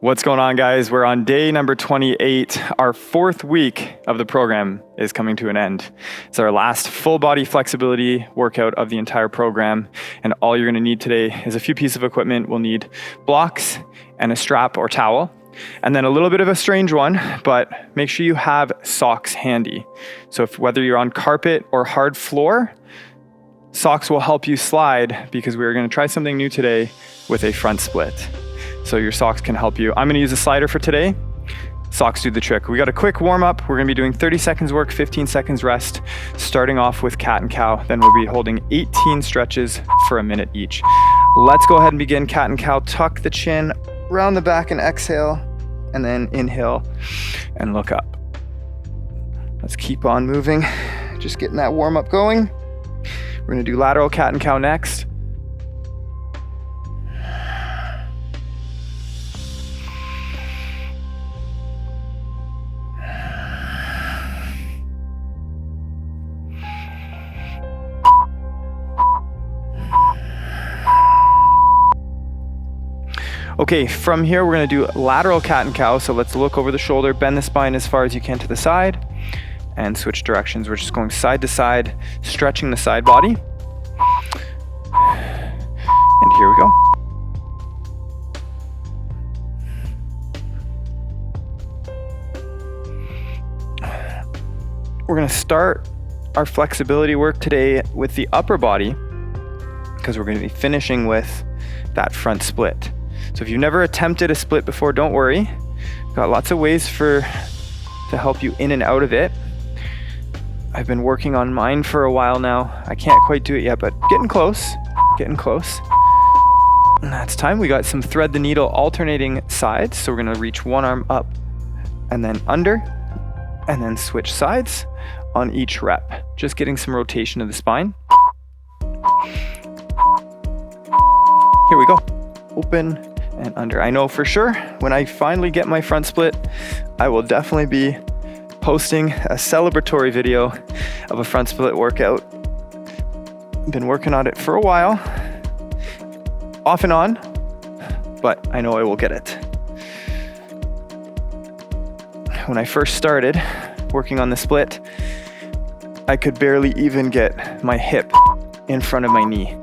What's going on, guys? We're on day number 28. Our 4th week of the program is coming to an end. It's our last full body flexibility workout of the entire program. And all you're going to need today is a few pieces of equipment. We'll need blocks and a strap or towel. And then a little bit of a strange one, but make sure you have socks handy. So whether you're on carpet or hard floor, socks will help you slide, because we're going to try something new today with a front split. So your socks can help you. I'm going to use a slider for today. Socks do the trick. We got a quick warm up. We're going to be doing 30 seconds work, 15 seconds rest, starting off with cat and cow. Then we'll be holding 18 stretches for a minute each. Let's go ahead and begin cat and cow. Tuck the chin, round the back and exhale, and then inhale and look up. Let's keep on moving. Just getting that warm up going. We're going to do lateral cat and cow next. Okay, from here we're going to do lateral cat and cow. So let's look over the shoulder, bend the spine as far as you can to the side, and switch directions. We're just going side to side, stretching the side body. And here we go. We're going to start our flexibility work today with the upper body, because we're going to be finishing with that front split. So if you've never attempted a split before, don't worry. Got lots of ways to help you in and out of it. I've been working on mine for a while now. I can't quite do it yet, but getting close. And that's time. We got some thread the needle alternating sides. So we're going to reach one arm up and then under, and then switch sides on each rep. Just getting some rotation of the spine. Here we go. Open and under. I know for sure when I finally get my front split, I will definitely be posting a celebratory video of a front split workout. Been working on it for a while, off and on, but I know I will get it. When I first started working on the split, I could barely even get my hip in front of my knee.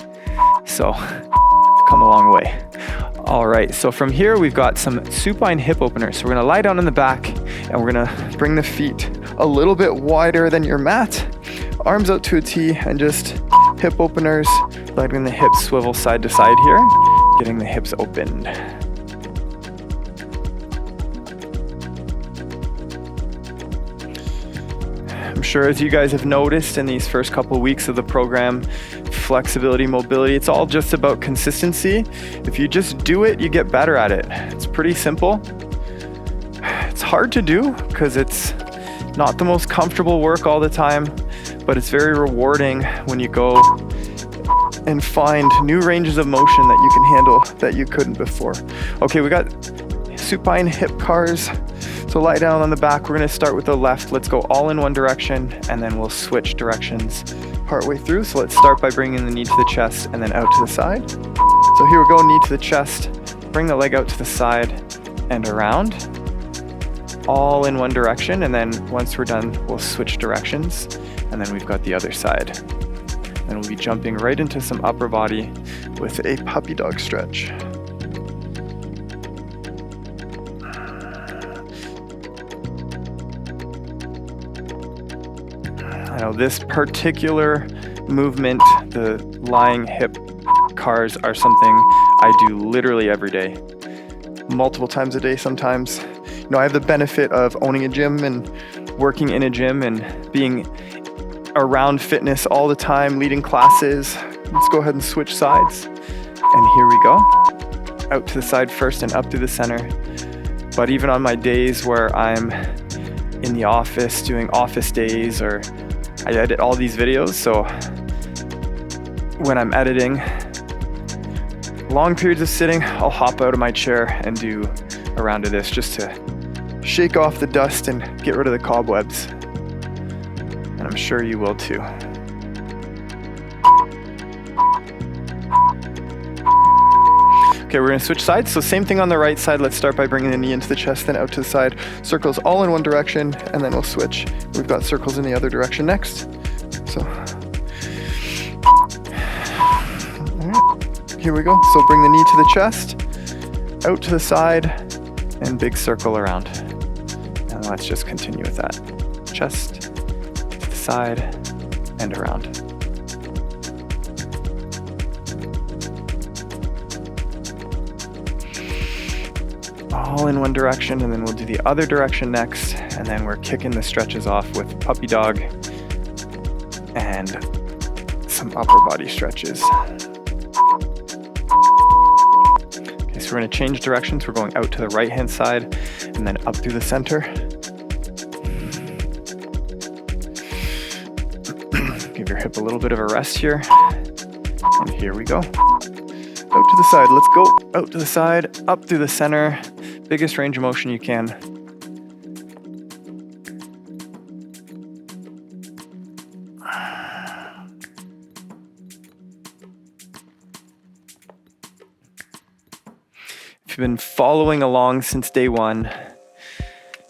So I've come a long way. All right, so from here we've got some supine hip openers. So we're gonna lie down on the back and we're gonna bring the feet a little bit wider than your mat, arms out to a T, and just hip openers, letting the hips swivel side to side here, getting the hips opened. I'm sure as you guys have noticed in these first couple weeks of the program, flexibility, mobility, it's all just about consistency. If you just do it, you get better at it. It's pretty simple. It's hard to do because it's not the most comfortable work all the time, but it's very rewarding when you go and find new ranges of motion that you can handle that you couldn't before. Okay, we got supine hip cars. So lie down on the back. We're going to start with the left. Let's go all in one direction, and then we'll switch directions partway through. So let's start by bringing the knee to the chest and then out to the side. So here we go, knee to the chest, bring the leg out to the side and around, all in one direction. And then once we're done, we'll switch directions, and then we've got the other side. And we'll be jumping right into some upper body with a puppy dog stretch. I know this particular movement, the lying hip cars, are something I do literally every day, multiple times a day sometimes. You know, I have the benefit of owning a gym and working in a gym and being around fitness all the time, leading classes. Let's go ahead and switch sides. And here we go. Out to the side first and up through the center. But even on my days where I'm in the office doing office days, or I edit all these videos, so when I'm editing long periods of sitting, I'll hop out of my chair and do a round of this just to shake off the dust and get rid of the cobwebs. And I'm sure you will too. Okay, we're gonna switch sides. So same thing on the right side. Let's start by bringing the knee into the chest, then out to the side. Circles all in one direction, and then we'll switch. We've got circles in the other direction next. So, all right, here we go. So bring the knee to the chest, out to the side, and big circle around. And let's just continue with that. Chest, to the side, and around. All in one direction, and then we'll do the other direction next, and then we're kicking the stretches off with puppy dog and some upper body stretches. Okay, so we're going to change directions. We're going out to the right hand side and then up through the center. Give your hip a little bit of a rest here, and here we go. Out to the side. Let's go out to the side, up through the center. Biggest range of motion you can. If you've been following along since day one,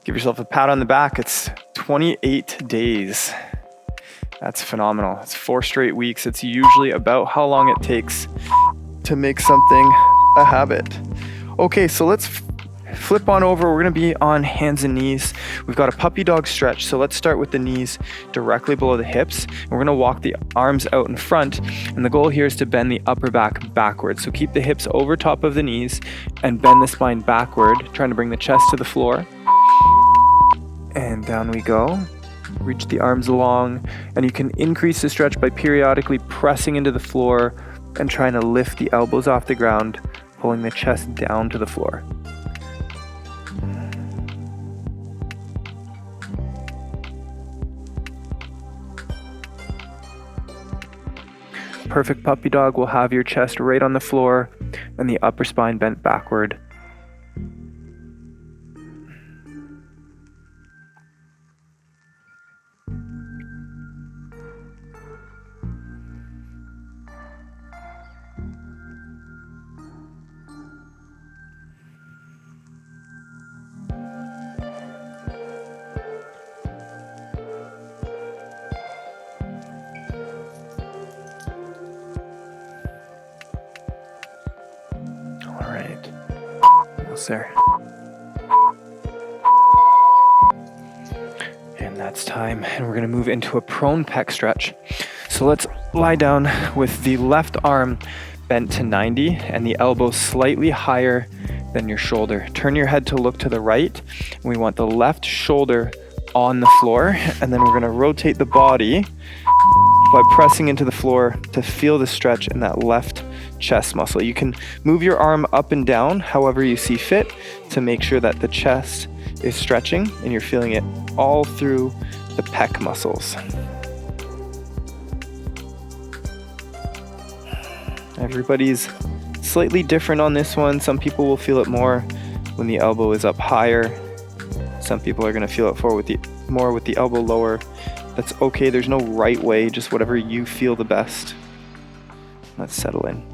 give yourself a pat on the back. It's 28 days. That's phenomenal. It's 4 straight weeks. It's usually about how long it takes to make something a habit. Okay, so let's flip on over. We're gonna be on hands and knees. We've got a puppy dog stretch. So let's start with the knees directly below the hips. And we're gonna walk the arms out in front. And the goal here is to bend the upper back backwards. So keep the hips over top of the knees and bend the spine backward, trying to bring the chest to the floor. And down we go. Reach the arms along. And you can increase the stretch by periodically pressing into the floor and trying to lift the elbows off the ground, pulling the chest down to the floor. Perfect puppy dog will have your chest right on the floor and the upper spine bent backward. There. And that's time. And we're going to move into a prone pec stretch. So let's lie down with the left arm bent to 90 and the elbow slightly higher than your shoulder. Turn your head to look to the right. And we want the left shoulder on the floor. And then we're going to rotate the body by pressing into the floor to feel the stretch in that left chest muscle. You can move your arm up and down however you see fit to make sure that the chest is stretching and you're feeling it all through the pec muscles. Everybody's slightly different on this one. Some people will feel it more when the elbow is up higher. Some people are going to feel it more with the elbow lower. That's okay. There's no right way, just whatever you feel the best. Let's settle in.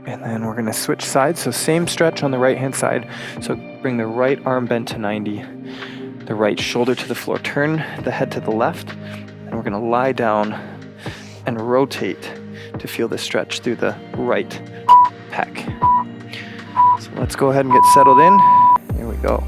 And then we're going to switch sides. So same stretch on the right hand side. So bring the right arm bent to 90, the right shoulder to the floor. Turn the head to the left, and we're going to lie down and rotate to feel the stretch through the right pec. So let's go ahead and get settled in. Here we go.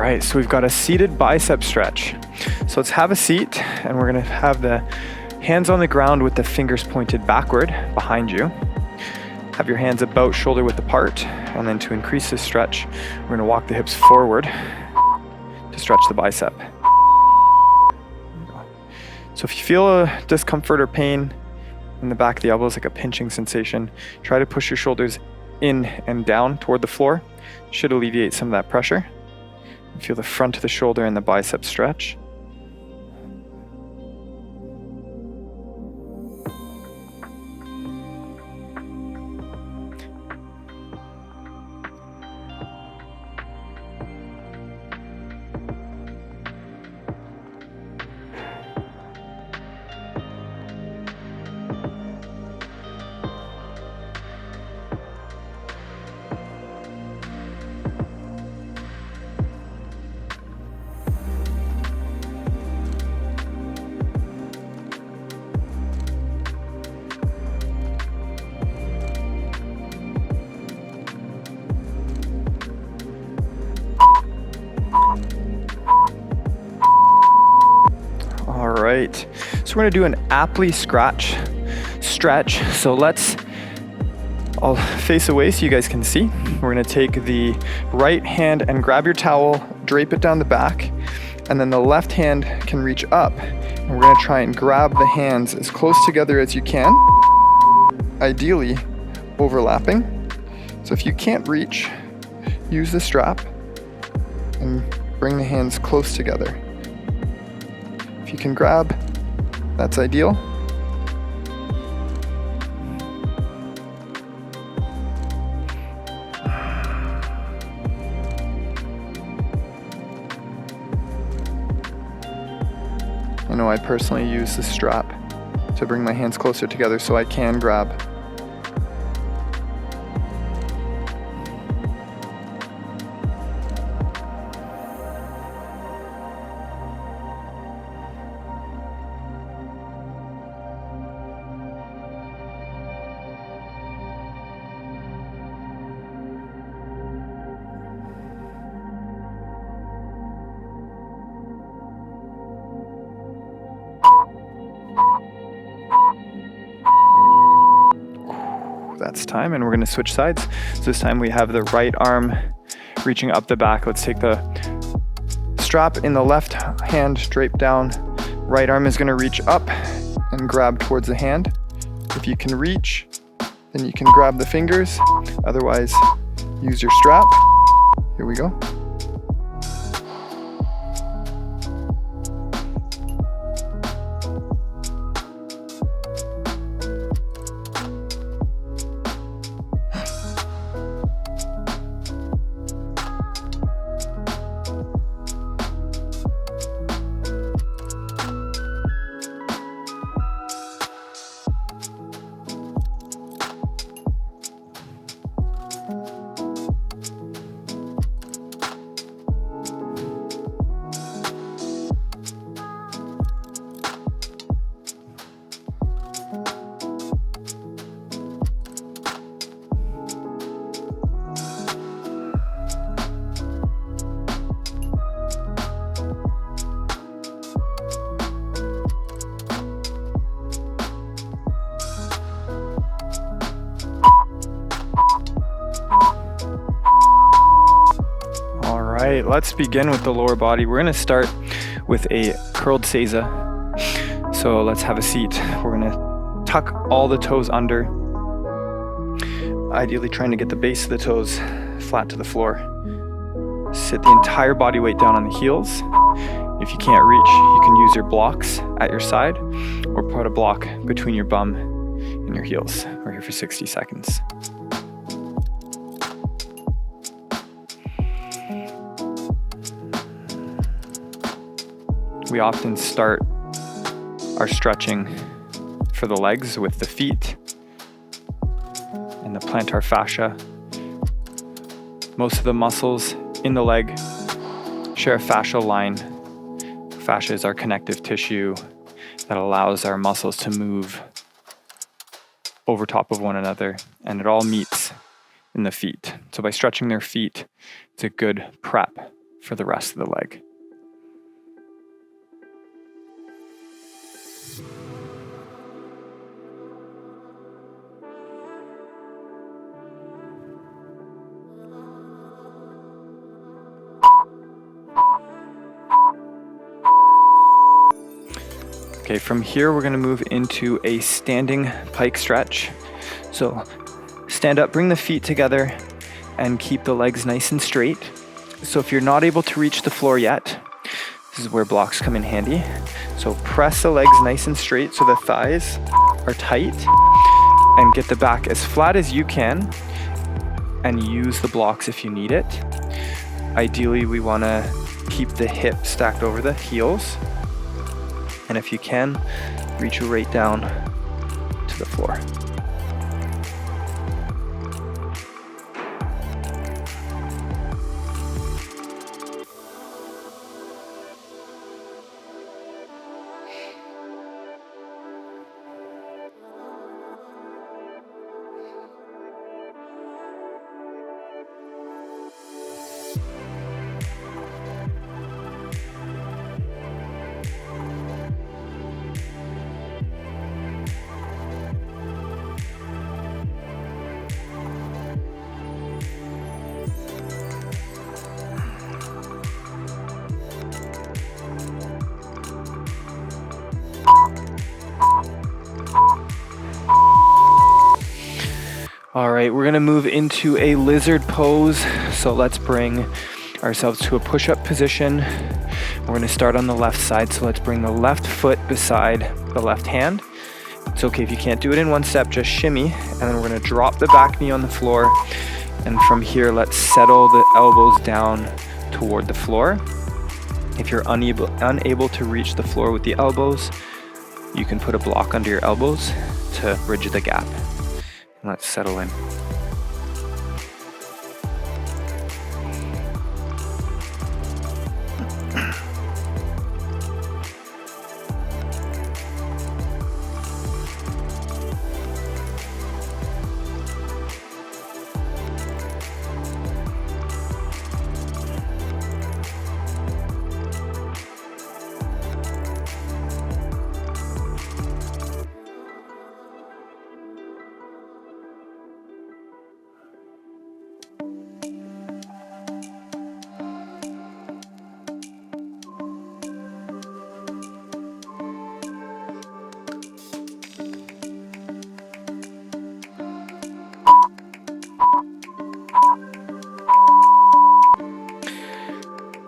right, so we've got a seated bicep stretch. So let's have a seat, and we're gonna have the hands on the ground with the fingers pointed backward behind you. Have your hands about shoulder width apart, and then to increase this stretch, we're gonna walk the hips forward to stretch the bicep. So if you feel a discomfort or pain in the back of the elbows, like a pinching sensation, try to push your shoulders in and down toward the floor. Should alleviate some of that pressure. Feel the front of the shoulder and the bicep stretch. Right, so we're gonna do an Apley stretch. So I'll face away so you guys can see. We're gonna take the right hand and grab your towel, drape it down the back, and then the left hand can reach up. And we're gonna try and grab the hands as close together as you can, ideally overlapping. So if you can't reach, use the strap and bring the hands close together. If you can grab, that's ideal. I know I personally use the strap to bring my hands closer together so I can grab. That's time, and we're gonna switch sides. So this time we have the right arm reaching up the back. Let's take the strap in the left hand, drape down. Right arm is gonna reach up and grab towards the hand. If you can reach, then you can grab the fingers. Otherwise, use your strap. Here we go. All right, let's begin with the lower body. We're gonna start with a curled Seiza. So let's have a seat. We're gonna tuck all the toes under, ideally trying to get the base of the toes flat to the floor. Sit the entire body weight down on the heels. If you can't reach, you can use your blocks at your side or put a block between your bum and your heels. We're here for 60 seconds. We often start our stretching for the legs with the feet and the plantar fascia. Most of the muscles in the leg share a fascial line. Fascia is our connective tissue that allows our muscles to move over top of one another, and it all meets in the feet. So by stretching their feet, it's a good prep for the rest of the leg. Okay, from here we're going to move into a standing pike stretch. So stand up, bring the feet together, and keep the legs nice and straight. So if you're not able to reach the floor yet, this is where blocks come in handy. So press the legs nice and straight so the thighs are tight, and get the back as flat as you can, and use the blocks if you need it. Ideally, we want to keep the hip stacked over the heels. And if you can, reach right down to the floor. All right, we're gonna move into a lizard pose. So let's bring ourselves to a push-up position. We're gonna start on the left side. So let's bring the left foot beside the left hand. It's okay if you can't do it in one step, just shimmy. And then we're gonna drop the back knee on the floor. And from here, let's settle the elbows down toward the floor. If you're unable to reach the floor with the elbows, you can put a block under your elbows to bridge the gap. Let's settle in.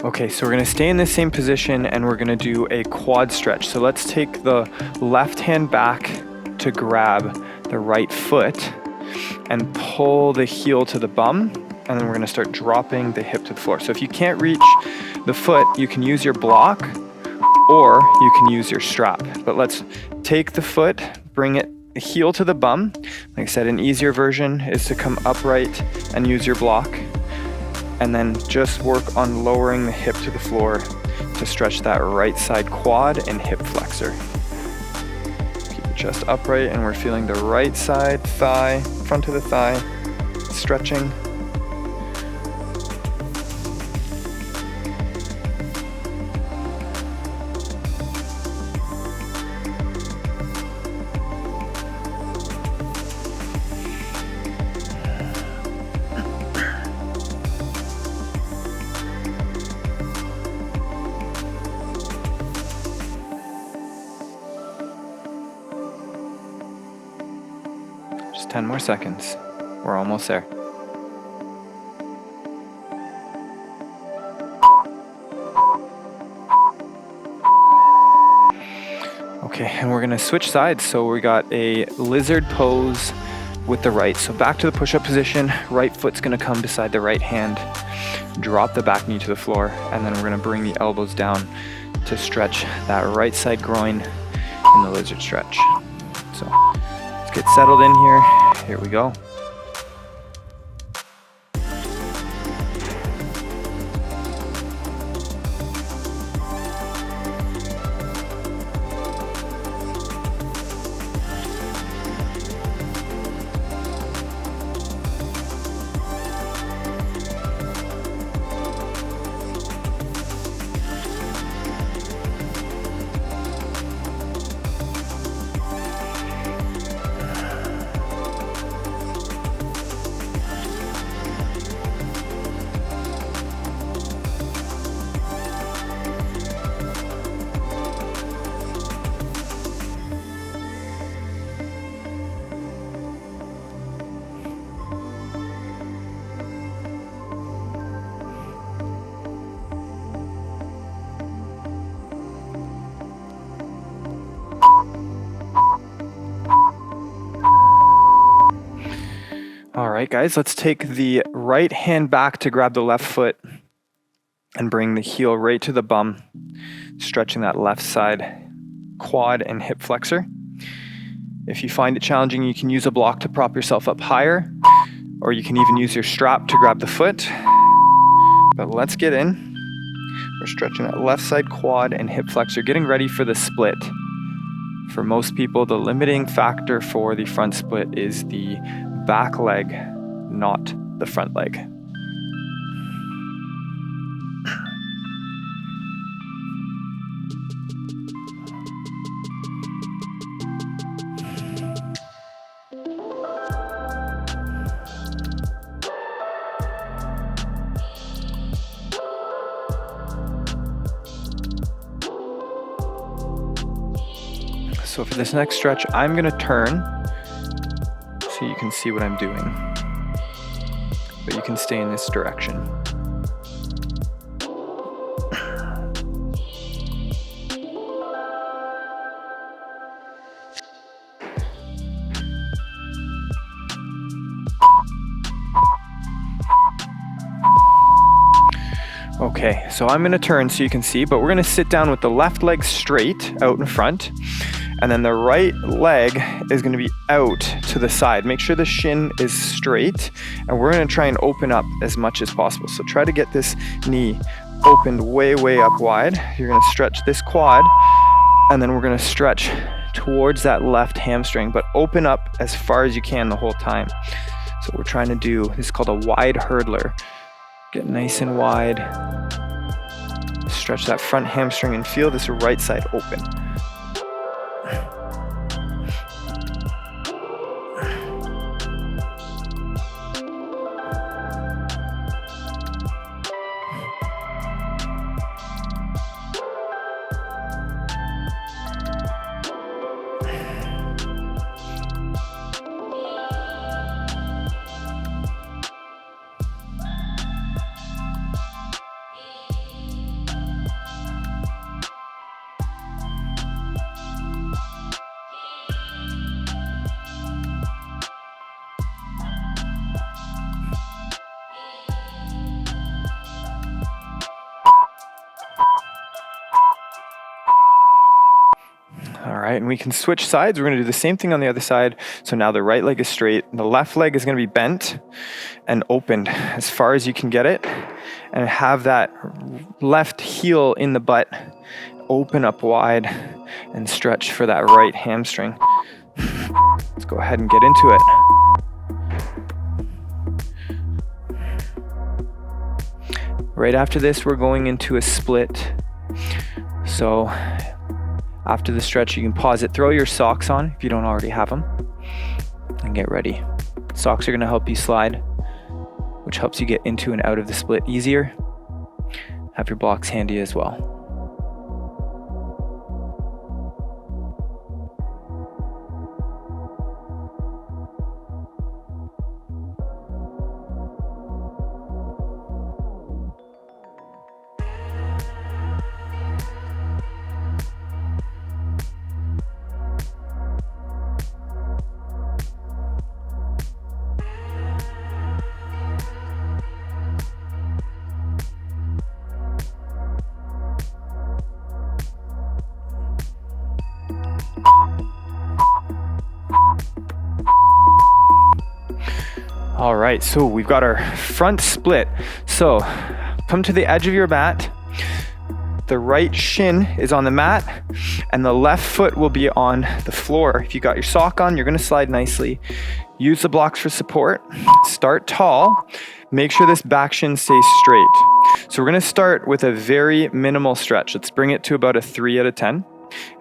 Okay, so we're gonna stay in the same position and we're gonna do a quad stretch. So let's take the left hand back to grab the right foot and pull the heel to the bum, and then we're gonna start dropping the hip to the floor. So if you can't reach the foot, you can use your block or you can use your strap. But let's take the foot, bring it heel to the bum. Like I said, an easier version is to come upright and use your block, and then just work on lowering the hip to the floor to stretch that right side quad and hip flexor. Keep the chest upright, and we're feeling the right side thigh, front of the thigh, stretching. Just 10 more seconds. We're almost there. Okay, and we're gonna switch sides. So we got a lizard pose with the right. So back to the push-up position. Right foot's gonna come beside the right hand. Drop the back knee to the floor, and then we're gonna bring the elbows down to stretch that right side groin in the lizard stretch. So let's get settled in here. Here we go. right, guys, let's take the right hand back to grab the left foot and bring the heel right to the bum, stretching that left side quad and hip flexor. If you find it challenging, you can use a block to prop yourself up higher, or you can even use your strap to grab the foot. But let's get in. We're stretching that left side quad and hip flexor, getting ready for the split. For most people, the limiting factor for the front split is the back leg, not the front leg. So for this next stretch, I'm going to turn so you can see what I'm doing, but you can stay in this direction. Okay, so I'm going to turn so you can see, but we're going to sit down with the left leg straight out in front. And then the right leg is going to be out to the side. Make sure the shin is straight, and we're going to try and open up as much as possible. So try to get this knee opened way, way up wide. You're going to stretch this quad, and then we're going to stretch towards that left hamstring, but open up as far as you can the whole time. So what we're trying to do, this is called a wide hurdler. Get nice and wide. Stretch that front hamstring and feel this right side open. And we can switch sides. We're going to do the same thing on the other side. So now the right leg is straight. The left leg is going to be bent and opened as far as you can get it. And have that left heel in the butt. Open up wide and stretch for that right hamstring. Let's go ahead and get into it. Right after this, we're going into a split. So after the stretch, you can pause it, throw your socks on if you don't already have them, and get ready. Socks are going to help you slide, which helps you get into and out of the split easier. Have your blocks handy as well. All right, so we've got our front split. So come to the edge of your mat. The right shin is on the mat and the left foot will be on the floor. If you got your sock on, you're gonna slide nicely. Use the blocks for support. Start tall. Make sure this back shin stays straight. So we're gonna start with a very minimal stretch. Let's bring it to about a 3 out of 10.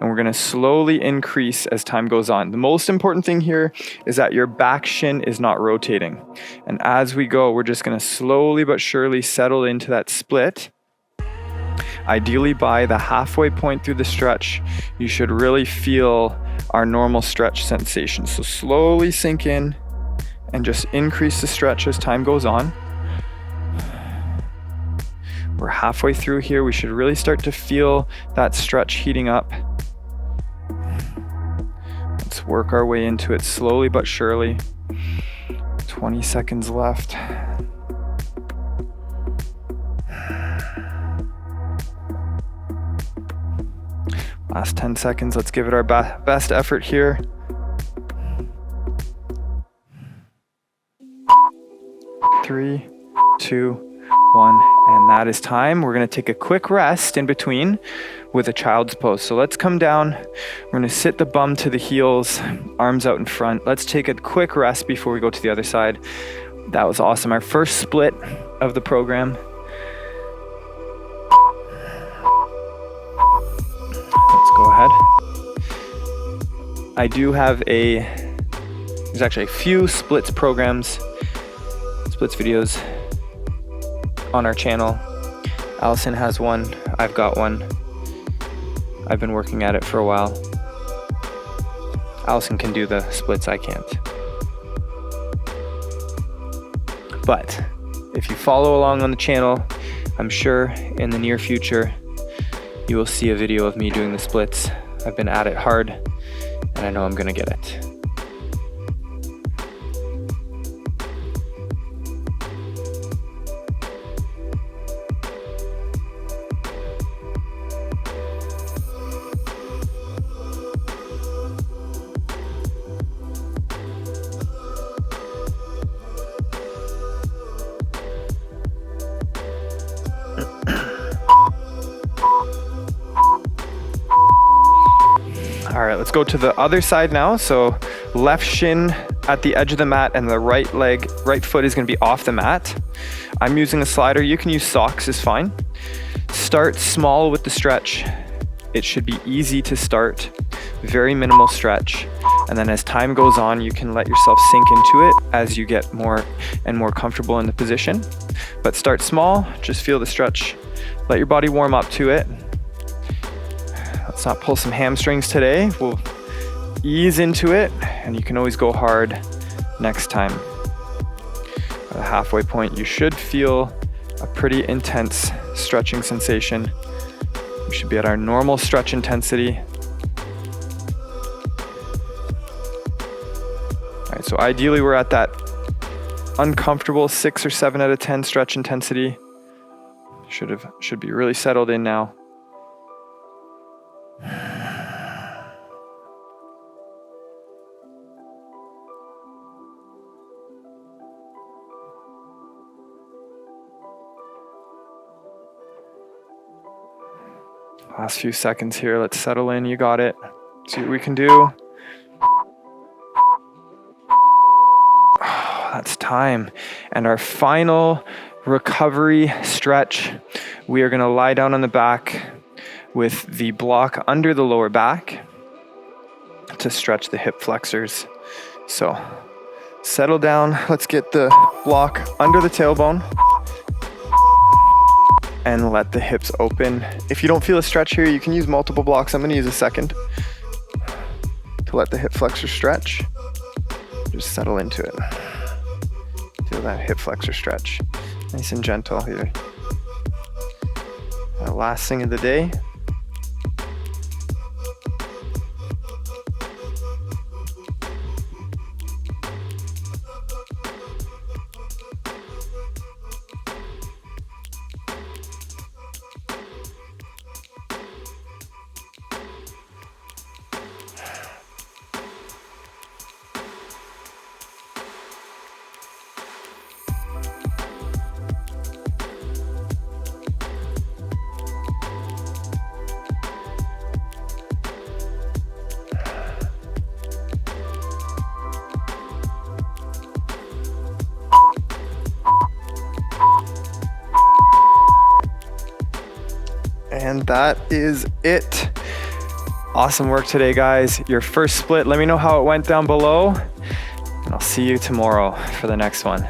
And we're going to slowly increase as time goes on. The most important thing here is that your back shin is not rotating. And as we go, we're just going to slowly but surely settle into that split. Ideally, by the halfway point through the stretch, you should really feel our normal stretch sensation. So slowly sink in and just increase the stretch as time goes on. We're halfway through here. We should really start to feel that stretch heating up. Let's work our way into it slowly but surely. 20 20 seconds left. Last 10 seconds, let's give it our best effort here. 3, 2, 1, and that is time. We're gonna take a quick rest in between with a child's pose. So let's come down. We're gonna sit the bum to the heels, arms out in front. Let's take a quick rest before we go to the other side. That was awesome. Our first split of the program. Go ahead. I do have there's actually a few splits videos on our channel. Allison has one, I've got one. I've been working at it for a while. Allison can do the splits, I can't. But if you follow along on the channel, I'm sure in the near future, you will see a video of me doing the splits. I've been at it hard, and I know I'm gonna get it. All right, let's go to the other side now. So left shin at the edge of the mat and the right foot is gonna be off the mat. I'm using a slider. You can use socks, is fine. Start small with the stretch. It should be easy to start, very minimal stretch. And then as time goes on, you can let yourself sink into it as you get more and more comfortable in the position. But start small, just feel the stretch. Let your body warm up to it. Let's not pull some hamstrings today. We'll ease into it, and you can always go hard next time. At the halfway point, you should feel a pretty intense stretching sensation. We should be at our normal stretch intensity. All right, so ideally we're at that uncomfortable 6 or 7 out of 10 stretch intensity. Should be really settled in now. Last few seconds here, let's settle in, you got it. See what we can do. Oh, that's time. And our final recovery stretch, we are gonna lie down on the back with the block under the lower back to stretch the hip flexors. So settle down, let's get the block under the tailbone and let the hips open. If you don't feel a stretch here, you can use multiple blocks. I'm gonna use a second to let the hip flexor stretch. Just settle into it. Feel that hip flexor stretch. Nice and gentle here. Last thing of the day. And that is it. Awesome work today, guys. Your first split. Let me know how it went down below. And I'll see you tomorrow for the next one.